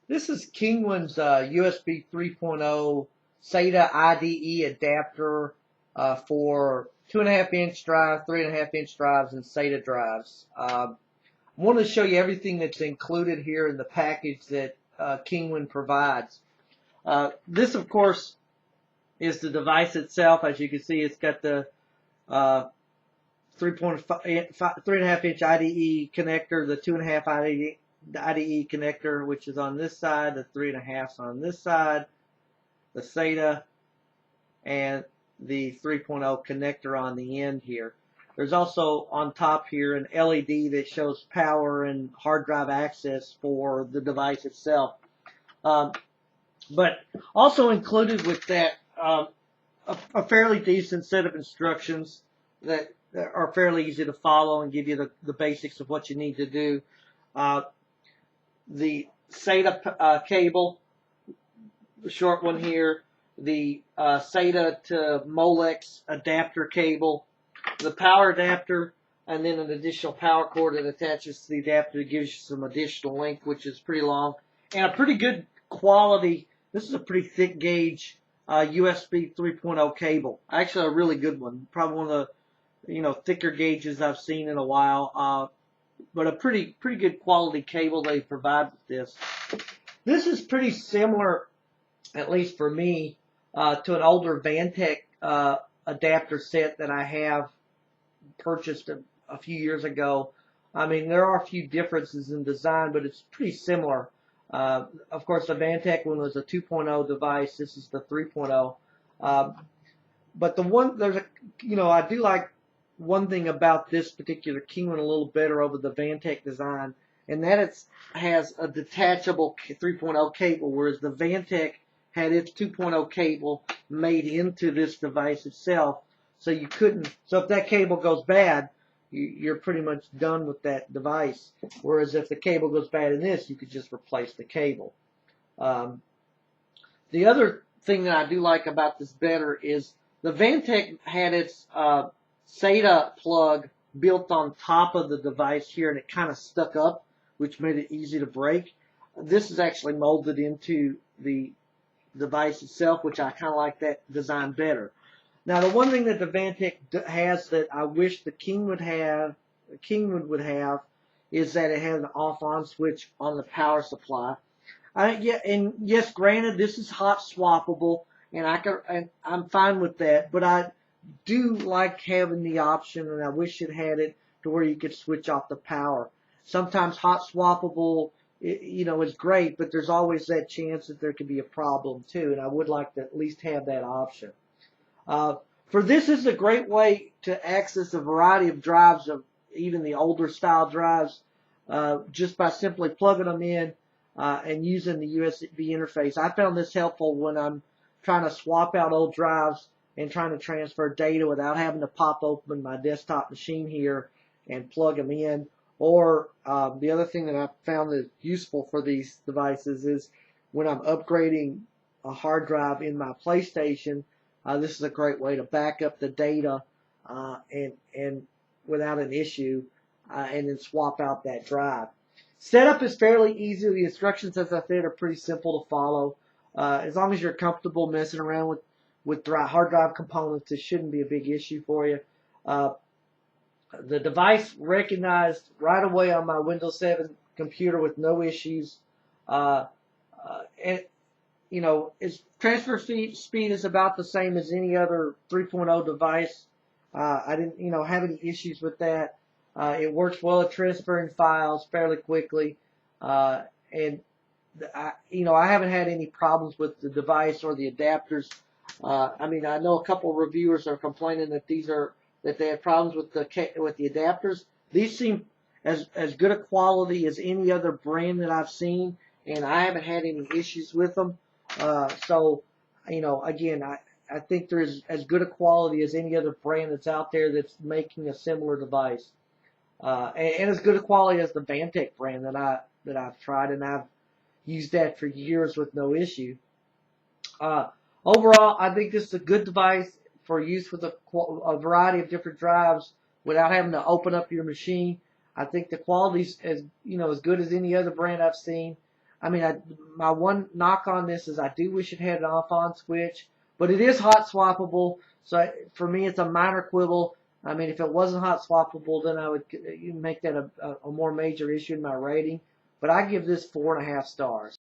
This is KingWin's USB 3.0 SATA IDE adapter for 2.5-inch drive, 3.5-inch drives, and SATA drives. I want to show you everything that's included here in the package that KingWin provides. This, of course, is the device itself. As you can see, it's got the 3.5-inch IDE connector, the 2.5 IDE connector, which is on this side, the 3.5's on this side, the SATA, and the 3.0 connector on the end here. There's also on top here an LED that shows power and hard drive access for the device itself. But also included with that, a fairly decent set of instructions that are fairly easy to follow and give you the basics of what you need to do. The SATA cable, the short one here, the SATA to Molex adapter cable, the power adapter, and then an additional power cord that attaches to the adapter that gives you some additional length, which is pretty long, and a pretty good quality. This is a pretty thick gauge USB 3.0 cable. Actually, a really good one. Probably one of the thicker gauges I've seen in a while. But a pretty good quality cable they provide with this. This is pretty similar, at least for me, to an older Vantech adapter set that I have purchased a few years ago. I mean, there are a few differences in design, but it's pretty similar. Of course, the Vantech one was a 2.0 device. This is the 3.0. But I do like one thing about this particular KingWin a little better over the Vantech design, and that it has a detachable 3.0 cable, whereas the Vantech had its 2.0 cable made into this device itself. So if that cable goes bad, you're pretty much done with that device. Whereas if the cable goes bad in this, you could just replace the cable. The other thing that I do like about this better is the Vantech had its SATA plug built on top of the device here, and it kind of stuck up, which made it easy to break. This is actually molded into the device itself, which I kind of like that design better. Now, the one thing that the Vantech has that I wish the KingWin would have is that it has an off-on switch on the power supply. Yes, granted, this is hot swappable, and I'm fine with that, but I do like having the option, and I wish it had it to where you could switch off the power. Sometimes hot swappable, is great, but there's always that chance that there could be a problem too, and I would like to at least have that option. For this is a great way to access a variety of drives, of even the older style drives, just by simply plugging them in and using the USB interface. I found this helpful when I'm trying to swap out old drives and trying to transfer data without having to pop open my desktop machine here and plug them in. Or the other thing that I found that's useful for these devices is when I'm upgrading a hard drive in my PlayStation, this is a great way to back up the data and without an issue, and then swap out that drive. Setup is fairly easy. The instructions, as I said, are pretty simple to follow. As long as you're comfortable messing around with hard drive components, it shouldn't be a big issue for you. The device recognized right away on my Windows 7 computer with no issues. Its transfer speed is about the same as any other 3.0 device. I didn't, have any issues with that. It works well at transferring files fairly quickly, and I haven't had any problems with the device or the adapters. I know a couple of reviewers are complaining that they have problems with the adapters. These seem as good a quality as any other brand that I've seen, and I haven't had any issues with them. Again, I think there's as good a quality as any other brand that's out there that's making a similar device, and as good a quality as the Vantech brand that I've tried, and I've used that for years with no issue. Overall, I think this is a good device for use with a variety of different drives without having to open up your machine. I think the quality's as good as any other brand I've seen. I mean, my one knock on this is I do wish it had an off-on switch, but it is hot swappable. So for me, it's a minor quibble. I mean, if it wasn't hot swappable, then I would make that a more major issue in my rating. But I give this 4.5 stars.